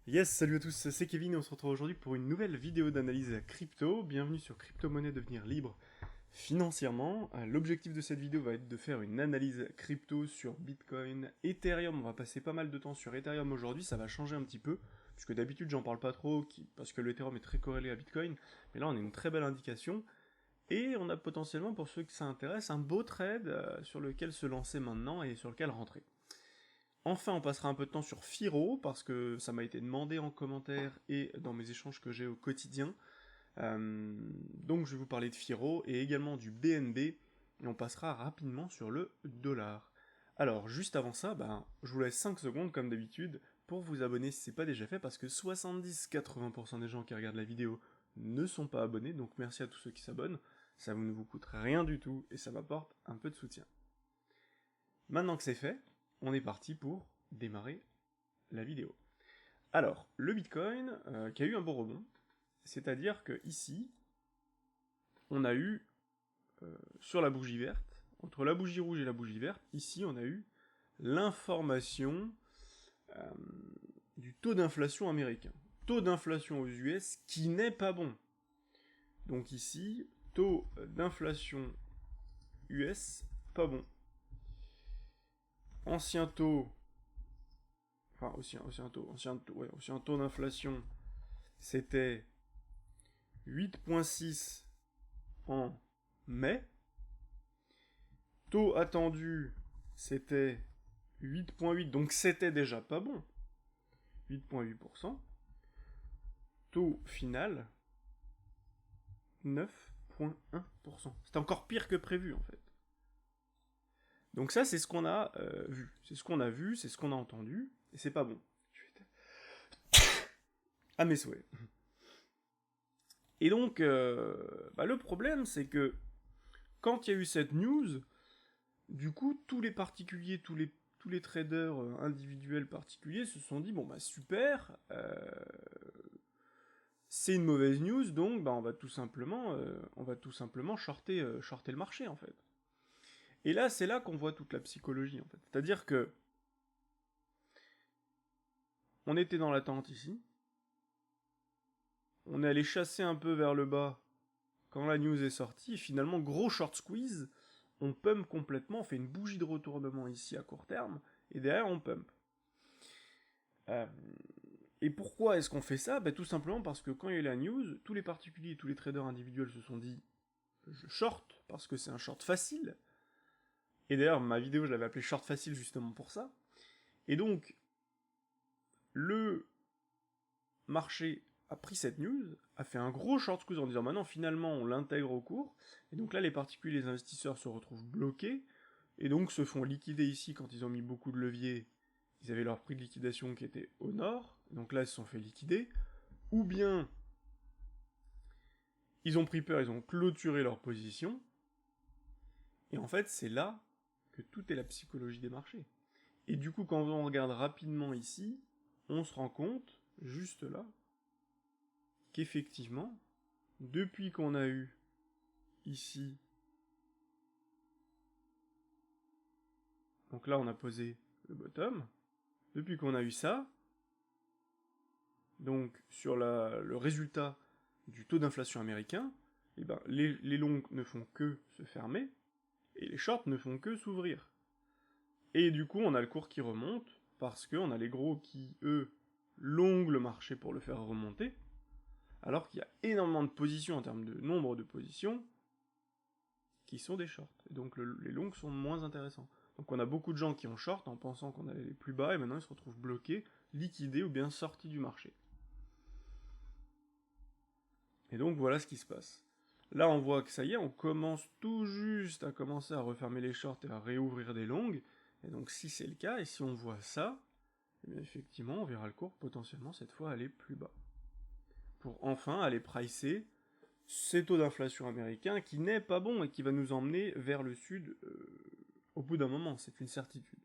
Yes, salut à tous, c'est Kevin et on se retrouve aujourd'hui pour une nouvelle vidéo d'analyse crypto. Bienvenue sur Crypto-monnaie devenir libre financièrement. L'objectif de cette vidéo va être de faire une analyse crypto sur Bitcoin, Ethereum. On va passer pas mal de temps sur Ethereum aujourd'hui, ça va changer un petit peu, puisque d'habitude j'en parle pas trop, parce que l'Ethereum est très corrélé à Bitcoin. Mais là on a une très belle indication. Et on a potentiellement, pour ceux que ça intéresse, un beau trade sur lequel se lancer maintenant et sur lequel rentrer. Enfin, on passera un peu de temps sur Firo, parce que ça m'a été demandé en commentaire et dans mes échanges que j'ai au quotidien. Donc je vais vous parler de Firo et également du BNB, et on passera rapidement sur le dollar. Alors, juste avant ça, je vous laisse 5 secondes comme d'habitude pour vous abonner si c'est pas déjà fait, parce que 70-80% des gens qui regardent la vidéo ne sont pas abonnés, donc merci à tous ceux qui s'abonnent, ça ne vous coûte rien du tout et ça m'apporte un peu de soutien. Maintenant que c'est fait, on est parti pour démarrer la vidéo. Alors, le Bitcoin, qui a eu un bon rebond, c'est-à-dire que ici, on a eu, sur la bougie verte, entre la bougie rouge et la bougie verte, ici on a eu l'information euh, du taux d'inflation américain. Taux d'inflation aux US qui n'est pas bon. Donc ici, taux d'inflation US pas bon. Ancien taux, enfin ancien taux d'inflation, c'était 8,6 en mai. Taux attendu, c'était 8,8, donc c'était déjà pas bon. 8,8%. Taux final, 9,1%. C'est encore pire que prévu en fait. Donc ça, c'est ce qu'on a vu. C'est ce qu'on a vu, c'est ce qu'on a entendu, et c'est pas bon. À mes souhaits. Et donc, le problème, c'est que quand il y a eu cette news, du coup, tous les particuliers, tous les traders individuels particuliers se sont dit, bon bah super, c'est une mauvaise news, donc on va tout simplement shorter le marché en fait. Et là, c'est là qu'on voit toute la psychologie en fait. C'est-à-dire que on était dans l'attente ici, on est allé chasser un peu vers le bas quand la news est sortie, et finalement, gros short squeeze, on pump complètement, on fait une bougie de retournement ici à court terme, et derrière on pump. Euh, et pourquoi est-ce qu'on fait ça? Tout simplement parce que quand il y a eu la news, tous les particuliers, tous les traders individuels se sont dit je short, parce que c'est un short facile. Et d'ailleurs, ma vidéo, je l'avais appelée short facile justement pour ça. Et donc, le marché a pris cette news, a fait un gros short squeeze en disant maintenant finalement on l'intègre au cours, et donc là les particuliers, les investisseurs se retrouvent bloqués, et donc se font liquider ici quand ils ont mis beaucoup de levier, ils avaient leur prix de liquidation qui était au nord, donc là ils se sont fait liquider, ou bien ils ont pris peur, ils ont clôturé leur position, et en fait c'est là que tout est la psychologie des marchés. Et du coup quand on regarde rapidement ici, on se rend compte, juste là, qu'effectivement, depuis qu'on a eu ici, donc là on a posé le bottom, depuis qu'on a eu ça, donc sur le résultat du taux d'inflation américain, les longs ne font que se fermer, et les shorts ne font que s'ouvrir. Et du coup on a le cours qui remonte, parce qu'on a les gros qui, eux, longuent le marché pour le faire remonter, alors qu'il y a énormément de positions en termes de nombre de positions, qui sont des shorts. Et donc les longs sont moins intéressants. Donc on a beaucoup de gens qui ont short en pensant qu'on allait les plus bas, et maintenant ils se retrouvent bloqués, liquidés ou bien sortis du marché. Et donc voilà ce qui se passe. Là on voit que ça y est, on commence tout juste à commencer à refermer les shorts et à réouvrir des longues, et donc si c'est le cas, et si on voit ça, eh bien effectivement on verra le cours potentiellement cette fois aller plus bas. Pour enfin aller pricer ces taux d'inflation américains qui n'est pas bon et qui va nous emmener vers le sud au bout d'un moment, c'est une certitude.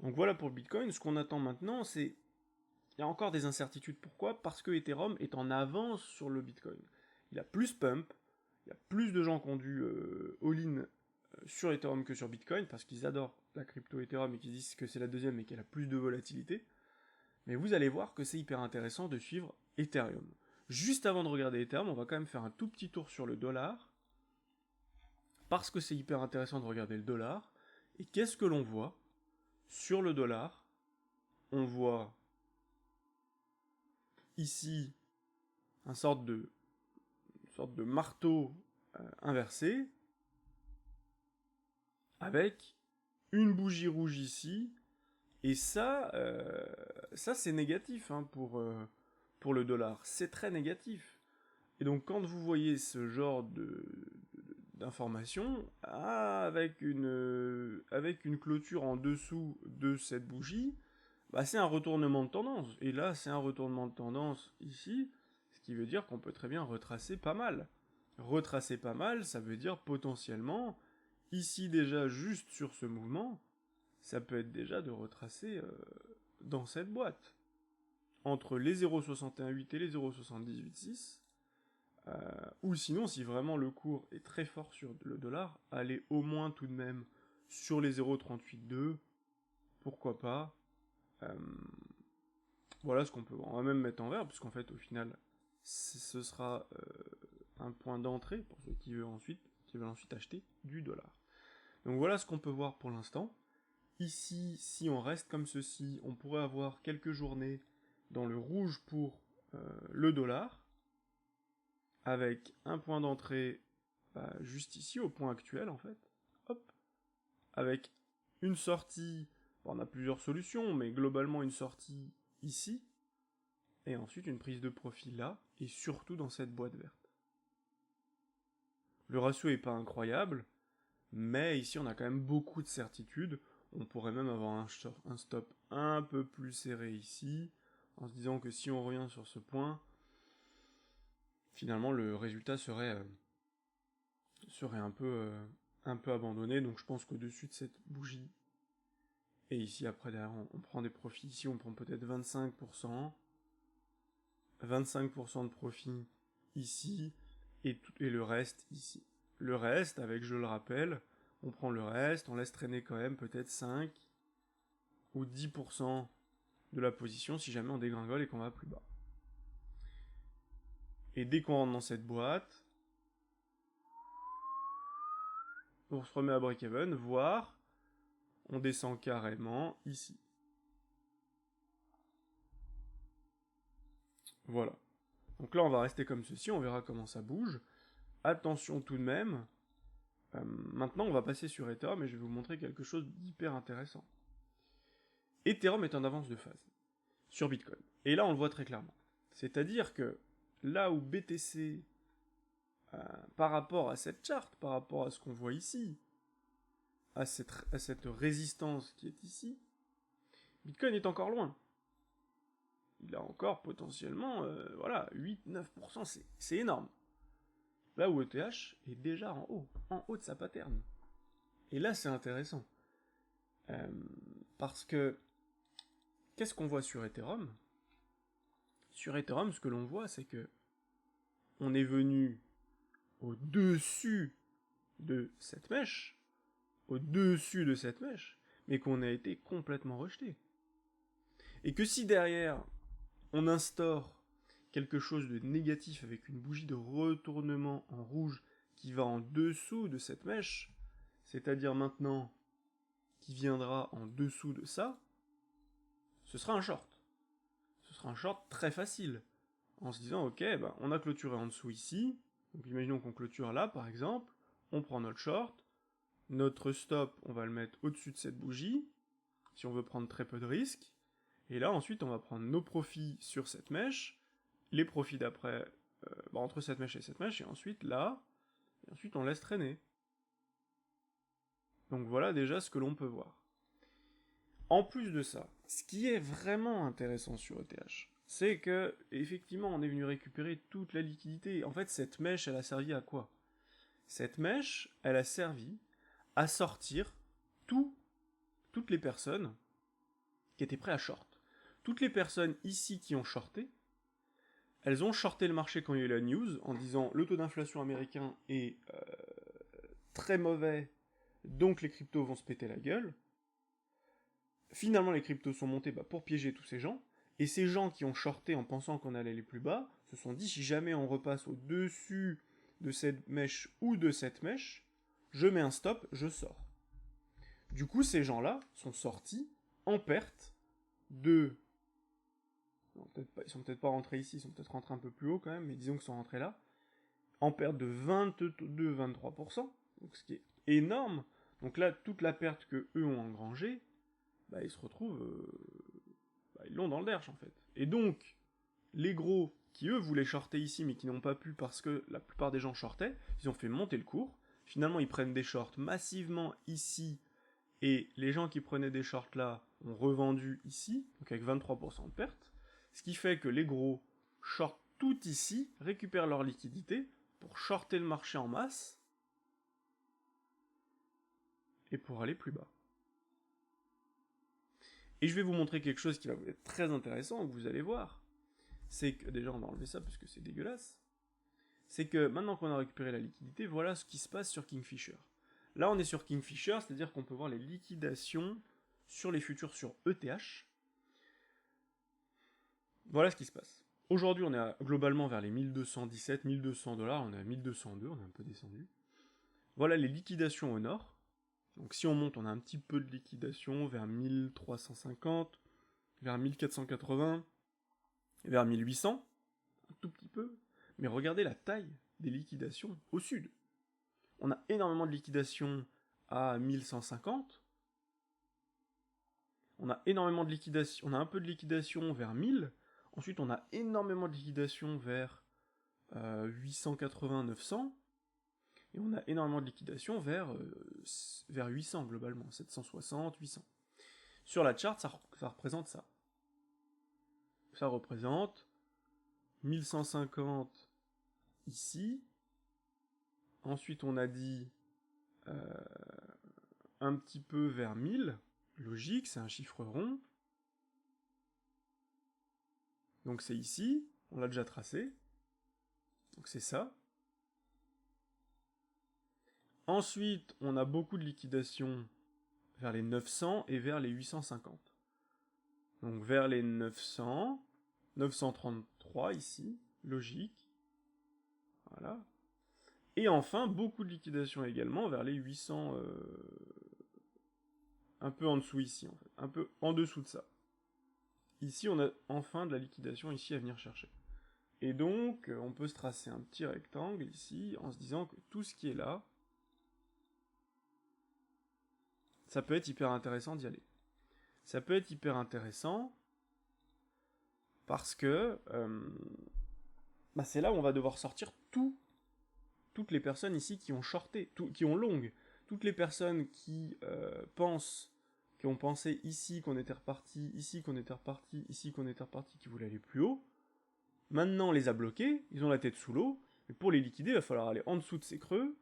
Donc voilà pour le Bitcoin, ce qu'on attend maintenant, c'est... Il y a encore des incertitudes, pourquoi? Parce que Ethereum est en avance sur le Bitcoin. Il a plus pump, il y a plus de gens qui ont dû all-in sur Ethereum que sur Bitcoin, parce qu'ils adorent la crypto Ethereum et qu'ils disent que c'est la deuxième et qu'elle a plus de volatilité. Mais vous allez voir que c'est hyper intéressant de suivre Ethereum. Juste avant de regarder Ethereum, on va quand même faire un tout petit tour sur le dollar, parce que c'est hyper intéressant de regarder le dollar. Et qu'est-ce que l'on voit sur le dollar? On voit ici une sorte de marteau inversé, avec une bougie rouge ici, et ça c'est négatif hein, pour le dollar, c'est très négatif. Et donc quand vous voyez ce genre d'informations, avec une clôture en dessous de cette bougie, bah c'est un retournement de tendance. Et là, c'est un retournement de tendance ici, ce qui veut dire qu'on peut très bien retracer pas mal. Retracer pas mal, ça veut dire potentiellement, ici déjà juste sur ce mouvement, ça peut être déjà de retracer dans cette boîte. Entre les 0,618 et les 0,786, ou sinon, si vraiment le cours est très fort sur le dollar, aller au moins tout de même sur les 0,382, pourquoi pas. Voilà ce qu'on peut voir. On va même mettre en vert, puisqu'en fait, au final, ce sera un point d'entrée pour ceux qui veulent ensuite acheter du dollar. Donc voilà ce qu'on peut voir pour l'instant. Ici, si on reste comme ceci, on pourrait avoir quelques journées dans le rouge pour le dollar, avec un point d'entrée juste ici, au point actuel en fait, hop, avec une sortie, on a plusieurs solutions, mais globalement une sortie ici, et ensuite une prise de profit là, et surtout dans cette boîte verte. Le ratio est pas incroyable, mais ici on a quand même beaucoup de certitudes, on pourrait même avoir un stop un peu plus serré ici, en se disant que si on revient sur ce point, finalement le résultat serait un peu abandonné, donc je pense qu'au-dessus de cette bougie, et ici après derrière on prend des profits, ici on prend peut-être 25%, 25% de profit ici, et le reste ici. Le reste, avec je le rappelle, on prend le reste, on laisse traîner quand même peut-être 5 ou 10% de la position si jamais on dégringole et qu'on va plus bas. Et dès qu'on rentre dans cette boîte, on se remet à break-even, voire on descend carrément ici. Voilà. Donc là, on va rester comme ceci, on verra comment ça bouge. Attention tout de même. Maintenant, on va passer sur Ethereum et je vais vous montrer quelque chose d'hyper intéressant. Ethereum est en avance de phase sur Bitcoin. Et là, on le voit très clairement. C'est-à-dire que là où BTC, par rapport à cette charte, par rapport à ce qu'on voit ici, à cette résistance qui est ici, Bitcoin est encore loin. Il a encore potentiellement, 8-9%, c'est énorme. Là où ETH est déjà en haut de sa pattern. Et là, c'est intéressant. Parce que, qu'est-ce qu'on voit sur Ethereum? Sur Ethereum, ce que l'on voit, c'est que on est venu au-dessus de cette mèche, mais qu'on a été complètement rejeté. Et que si derrière, on instaure quelque chose de négatif avec une bougie de retournement en rouge qui va en dessous de cette mèche, c'est-à-dire maintenant qui viendra en dessous de ça, ce sera un short. Ce sera un short très facile. En se disant, ok, on a clôturé en dessous ici, donc imaginons qu'on clôture là par exemple, on prend notre short, notre stop, on va le mettre au-dessus de cette bougie, si on veut prendre très peu de risques, et là ensuite on va prendre nos profits sur cette mèche, les profits d'après, entre cette mèche, et ensuite là, et ensuite on laisse traîner. Donc voilà déjà ce que l'on peut voir. En plus de ça, ce qui est vraiment intéressant sur ETH, c'est que, effectivement, on est venu récupérer toute la liquidité. En fait, cette mèche, elle a servi à quoi? Cette mèche, elle a servi à sortir toutes les personnes qui étaient prêtes à short. Toutes les personnes ici qui ont shorté, elles ont shorté le marché quand il y a eu la news, en disant le taux d'inflation américain est très mauvais, donc les cryptos vont se péter la gueule. Finalement, les cryptos sont montés pour piéger tous ces gens, Et ces gens qui ont shorté en pensant qu'on allait aller plus bas, se sont dit, si jamais on repasse au-dessus de cette mèche ou de cette mèche, je mets un stop, je sors. Du coup, ces gens-là sont sortis en perte de... Ils sont peut-être pas rentrés ici, ils sont peut-être rentrés un peu plus haut quand même, mais disons qu'ils sont rentrés là, en perte de 22-23%, donc ce qui est énorme. Donc là, toute la perte que eux ont engrangée, bah, ils se retrouvent... ils l'ont dans le derche en fait. Et donc, les gros qui eux voulaient shorter ici mais qui n'ont pas pu parce que la plupart des gens shortaient, ils ont fait monter le cours. Finalement, ils prennent des shorts massivement ici et les gens qui prenaient des shorts là ont revendu ici, donc avec 23% de perte. Ce qui fait que les gros shortent tout ici, récupèrent leur liquidité pour shorter le marché en masse et pour aller plus bas. Et je vais vous montrer quelque chose qui va vous être très intéressant, que vous allez voir. C'est que, déjà on va enlever ça parce que c'est dégueulasse. C'est que maintenant qu'on a récupéré la liquidité, voilà ce qui se passe sur Kingfisher. Là on est sur Kingfisher, c'est-à-dire qu'on peut voir les liquidations sur les futurs sur ETH. Voilà ce qui se passe. Aujourd'hui on est globalement vers les 1217, 1200 $, on est à 1202, on est un peu descendu. Voilà les liquidations au nord. Donc si on monte, on a un petit peu de liquidation vers 1350, vers 1480, vers 1800, un tout petit peu. Mais regardez la taille des liquidations au sud. On a énormément de liquidations à 1150. On a énormément de liquidations, on a un peu de liquidation vers 1000. Ensuite, on a énormément de liquidation vers 880, 900. Et on a énormément de liquidation vers 800 globalement, 760, 800. Sur la charte, ça représente ça. Ça représente 1150 ici. Ensuite, on a dit un petit peu vers 1000. Logique, c'est un chiffre rond. Donc c'est ici, on l'a déjà tracé. Donc c'est ça. Ensuite, on a beaucoup de liquidations vers les 900 et vers les 850. Donc vers les 900, 933 ici, logique. Voilà. Et enfin, beaucoup de liquidations également vers les 800, un peu en dessous ici, en fait. Un peu en dessous de ça. Ici, on a enfin de la liquidation ici à venir chercher. Et donc, on peut se tracer un petit rectangle ici, en se disant que tout ce qui est là, ça peut être hyper intéressant d'y aller. Ça peut être hyper intéressant parce que c'est là où on va devoir sortir toutes les personnes ici qui ont shorté, qui ont long. Toutes les personnes qui ont pensé ici qu'on était reparti, ici qu'on était reparti, ici qu'on était reparti, qui voulaient aller plus haut, maintenant on les a bloqués, ils ont la tête sous l'eau, mais pour les liquider, il va falloir aller en dessous de ces creux,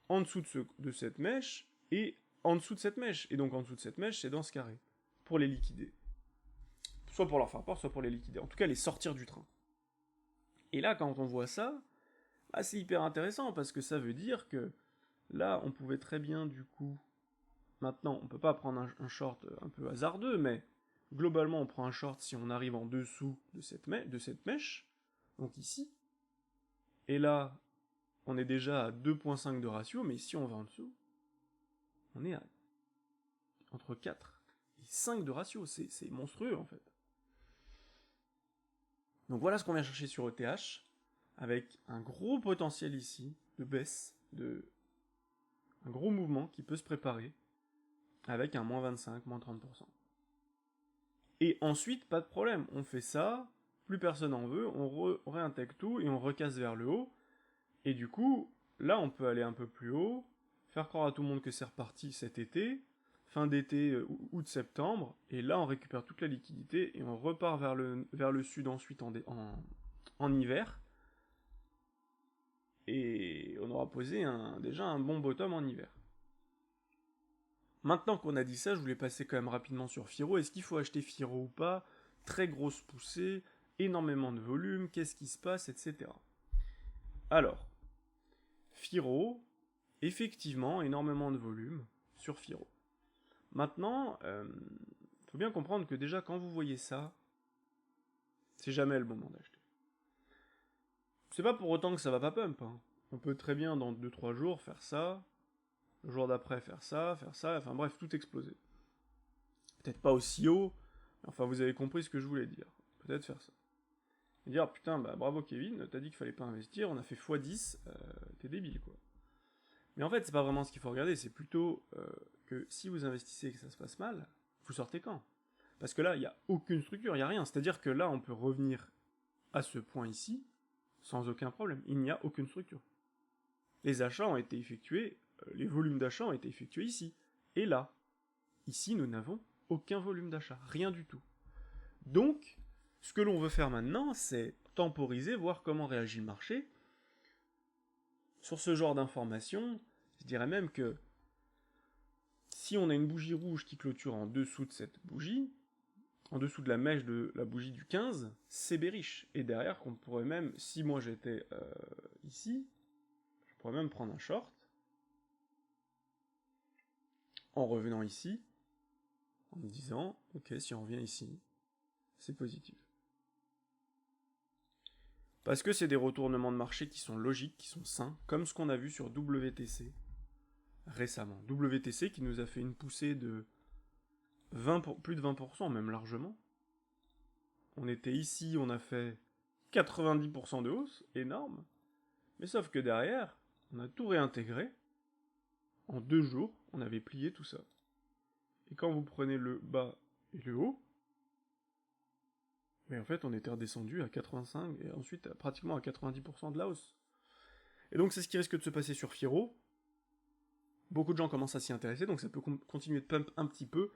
en dessous de cette mèche, et en dessous de cette mèche. Et donc en dessous de cette mèche, c'est dans ce carré, pour les liquider. Soit pour leur faire peur, soit pour les liquider. En tout cas, les sortir du train. Et là, quand on voit ça, c'est hyper intéressant, parce que ça veut dire que là, on pouvait très bien, du coup... Maintenant, on peut pas prendre un short un peu hasardeux, mais globalement, on prend un short si on arrive en dessous de cette mèche, donc ici. Et là, on est déjà à 2.5 de ratio, mais si on va en dessous, on est à entre 4 et 5 de ratio, c'est monstrueux en fait. Donc voilà ce qu'on vient chercher sur ETH, avec un gros potentiel ici, de baisse, un gros mouvement qui peut se préparer, avec un moins 25, moins 30%. Et ensuite, pas de problème, on fait ça, plus personne en veut, on réintègre tout et on recasse vers le haut, et du coup, là on peut aller un peu plus haut, faire croire à tout le monde que c'est reparti cet été, fin d'été, août-septembre, et là on récupère toute la liquidité et on repart vers le sud ensuite en hiver, et on aura posé déjà un bon bottom en hiver. Maintenant qu'on a dit ça, je voulais passer quand même rapidement sur Firo. Est-ce qu'il faut acheter Firo ou pas? Très grosse poussée, énormément de volume, qu'est-ce qui se passe, etc. Alors, Firo, effectivement, énormément de volume sur Firo. Maintenant, faut bien comprendre que déjà quand vous voyez ça, C'est jamais le moment d'acheter. C'est pas pour autant que ça va pas pump, hein. On peut très bien, dans 2-3 jours, faire ça, le jour d'après faire ça, enfin bref, tout exploser. Peut-être pas aussi haut, mais enfin vous avez compris ce que je voulais dire. Peut-être faire ça. Et dire, putain, bah bravo Kevin, t'as dit qu'il fallait pas investir, on a fait x10, t'es débile quoi. Mais en fait, c'est pas vraiment ce qu'il faut regarder, c'est plutôt que si vous investissez et que ça se passe mal, vous sortez quand? Parce que là, il n'y a aucune structure, il n'y a rien. C'est-à-dire que là, on peut revenir à ce point ici, sans aucun problème. Il n'y a aucune structure. Les achats ont été effectués, les volumes d'achats ont été effectués ici. Et là, ici, nous n'avons aucun volume d'achat, rien du tout. Donc, ce que l'on veut faire maintenant, c'est temporiser, voir comment réagit le marché. Sur ce genre d'informations, je dirais même que si on a une bougie rouge qui clôture en dessous de cette bougie, en dessous de la mèche de la bougie du 15, c'est bearish. Et derrière, qu'on pourrait même, si moi j'étais ici, je pourrais même prendre un short, en revenant ici, en me disant, ok, si on revient ici, c'est positif. Parce que c'est des retournements de marché qui sont logiques, qui sont sains, comme ce qu'on a vu sur WTC récemment. WTC qui nous a fait une poussée de plus de 20%, même largement. On était ici, on a fait 90% de hausse, énorme. Mais sauf que derrière, on a tout réintégré. En 2 jours, on avait plié tout ça. Et quand vous prenez le bas et le haut, mais en fait, on était redescendu à 85 et ensuite pratiquement à 90% de la hausse. Et donc, c'est ce qui risque de se passer sur Fiero. Beaucoup de gens commencent à s'y intéresser, donc ça peut continuer de pump un petit peu,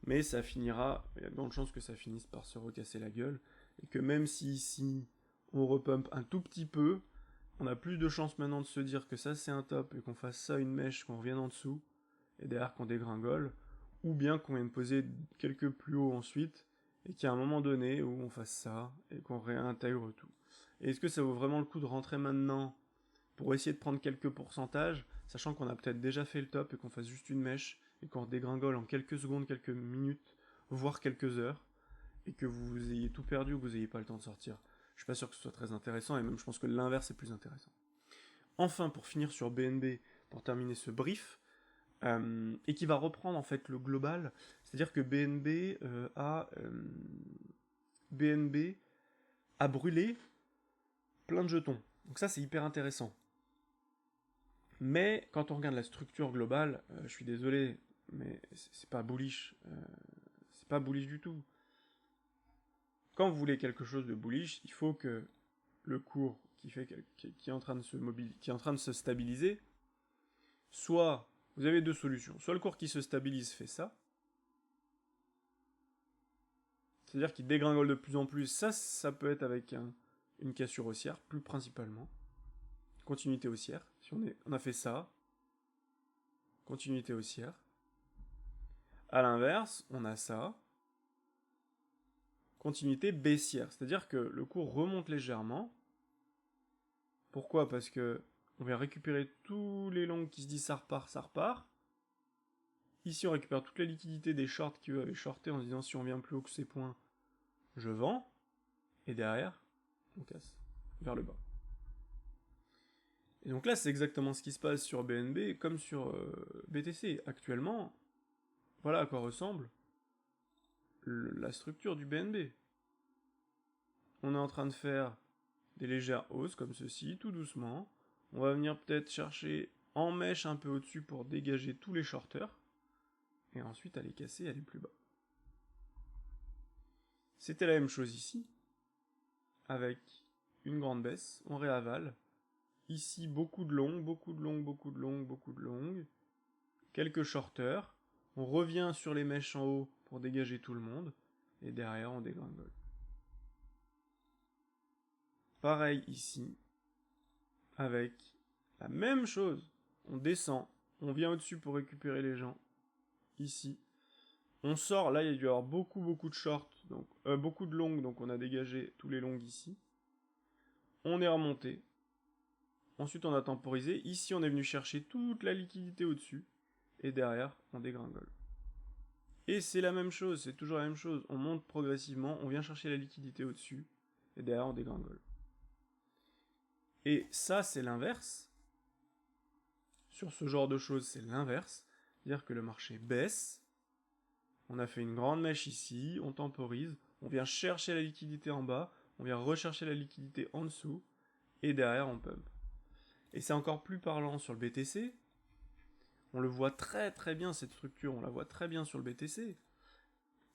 mais ça finira, il y a de grandes chances que ça finisse par se recasser la gueule, et que même si ici, on repump un tout petit peu, on a plus de chances maintenant de se dire que ça c'est un top, et qu'on fasse ça une mèche, qu'on revienne en dessous, et derrière qu'on dégringole, ou bien qu'on vienne poser quelques plus haut ensuite, et qu'il y a un moment donné où on fasse ça, et qu'on réintègre tout. Et est-ce que ça vaut vraiment le coup de rentrer maintenant pour essayer de prendre quelques pourcentages, sachant qu'on a peut-être déjà fait le top et qu'on fasse juste une mèche, et qu'on redégringole en quelques secondes, quelques minutes, voire quelques heures, et que vous ayez tout perdu ou que vous n'ayez pas le temps de sortir. Je suis pas sûr que ce soit très intéressant, et même je pense que l'inverse est plus intéressant. Enfin, pour finir sur BNB, pour terminer ce brief, et qui va reprendre en fait le global, c'est-à-dire que BNB a brûlé plein de jetons. Donc ça c'est hyper intéressant. Mais quand on regarde la structure globale, je suis désolé, mais c'est pas bullish. C'est pas bullish du tout. Quand vous voulez quelque chose de bullish, il faut que le cours qui est en train de se stabiliser, soit vous avez deux solutions. Soit le cours qui se stabilise fait ça, c'est-à-dire qu'il dégringole de plus en plus. Ça peut être avec une cassure haussière, plus principalement. Continuité haussière. Si on a fait ça, continuité haussière. A l'inverse, on a ça, continuité baissière, c'est-à-dire que le cours remonte légèrement. Pourquoi? Parce que on vient récupérer tous les longs qui se disent ça repart, ça repart. Ici, on récupère toutes les liquidités des shorts qui eux avaient shorté en se disant si on vient plus haut que ces points, je vends. Et derrière, on casse vers le bas. Et donc là, c'est exactement ce qui se passe sur BNB comme sur BTC. Actuellement, voilà à quoi ressemble la structure du BNB. On est en train de faire des légères hausses comme ceci, tout doucement. On va venir peut-être chercher en mèche un peu au-dessus pour dégager tous les shorters. Et ensuite aller casser et aller plus bas. C'était la même chose ici. Avec une grande baisse, on réavale. Ici, beaucoup de longues, beaucoup de longues, beaucoup de longues, beaucoup de longues. Quelques shorters. On revient sur les mèches en haut pour dégager tout le monde. Et derrière, on dégringole. Pareil ici. Avec la même chose. On descend. On vient au-dessus pour récupérer les gens. Ici. On sort. Là, il y a dû y avoir beaucoup de shorts. Donc, beaucoup de longues. Donc, on a dégagé tous les longues ici. On est remonté. Ensuite, on a temporisé. Ici, on est venu chercher toute la liquidité au-dessus. Et derrière, on dégringole. Et c'est la même chose, c'est toujours la même chose. On monte progressivement, on vient chercher la liquidité au-dessus. et derrière on dégringole. Et ça, c'est l'inverse. Sur ce genre de choses, c'est l'inverse. C'est-à-dire que le marché baisse, on a fait une grande mèche ici, on temporise, on vient chercher la liquidité en bas, on vient rechercher la liquidité en dessous, et derrière on pump. Et c'est encore plus parlant sur le BTC. On le voit très très bien cette structure, on la voit très bien sur le BTC.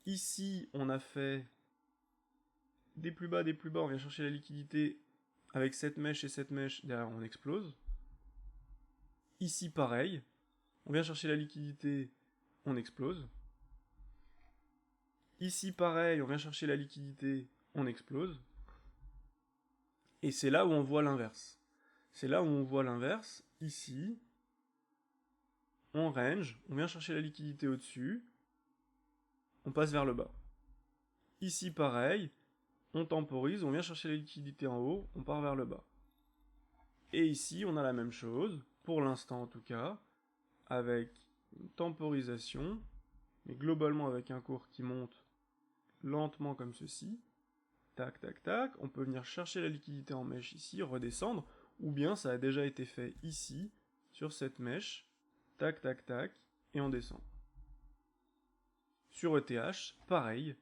Ici, on a fait des plus bas, on vient chercher la liquidité avec cette mèche et cette mèche, derrière on explose. Ici, pareil, on vient chercher la liquidité, on explose. Ici, pareil, on vient chercher la liquidité, on explose. Et c'est là où on voit l'inverse. C'est là où on voit l'inverse, ici, on range, on vient chercher la liquidité au-dessus, on passe vers le bas. Ici, pareil, on temporise, on vient chercher la liquidité en haut, on part vers le bas. Et ici, on a la même chose, pour l'instant en tout cas, avec une temporisation, mais globalement avec un cours qui monte lentement comme ceci. Tac, tac, tac. On peut venir chercher la liquidité en mèche ici, redescendre, ou bien ça a déjà été fait ici, sur cette mèche. Tac, tac, tac, et on descend. Sur ETH, pareil.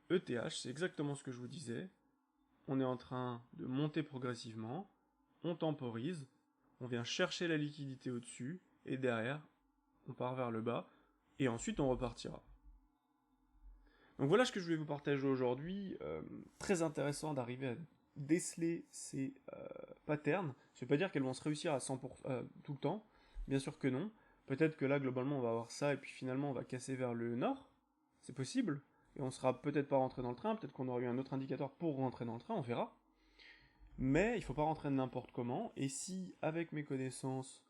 ETH, c'est exactement ce que je vous disais. On est en train de monter progressivement, on temporise, on vient chercher la liquidité au-dessus, et derrière, on part vers le bas, et ensuite on repartira. Donc voilà ce que je voulais vous partager aujourd'hui. Très intéressant d'arriver à déceler ces patterns. Ça ne veut pas dire qu'elles vont se réussir à 100% tout le temps. Bien sûr que non. Peut-être que là, globalement, on va avoir ça, et puis finalement, on va casser vers le nord. C'est possible. Et on sera peut-être pas rentré dans le train. Peut-être qu'on aura eu un autre indicateur pour rentrer dans le train. On verra. Mais il ne faut pas rentrer n'importe comment. Et si, avec mes connaissances,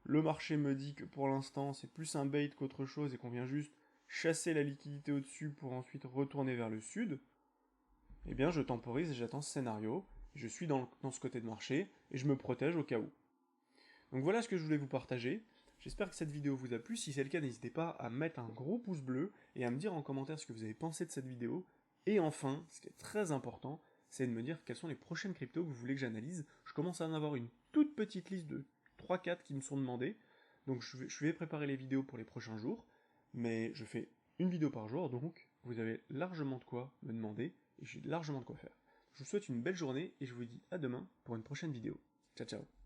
le marché me dit que pour l'instant, c'est plus un bait qu'autre chose et qu'on vient juste chasser la liquidité au-dessus pour ensuite retourner vers le sud, eh bien je temporise et j'attends ce scénario, je suis dans ce côté de marché, et je me protège au cas où. Donc voilà ce que je voulais vous partager, j'espère que cette vidéo vous a plu, si c'est le cas n'hésitez pas à mettre un gros pouce bleu, et à me dire en commentaire ce que vous avez pensé de cette vidéo, et enfin, ce qui est très important, c'est de me dire quelles sont les prochaines cryptos que vous voulez que j'analyse. Je commence à en avoir une toute petite liste de 3-4 qui me sont demandées, donc je vais préparer les vidéos pour les prochains jours, mais je fais une vidéo par jour, donc vous avez largement de quoi me demander, et j'ai largement de quoi faire. Je vous souhaite une belle journée, et je vous dis à demain pour une prochaine vidéo. Ciao ciao.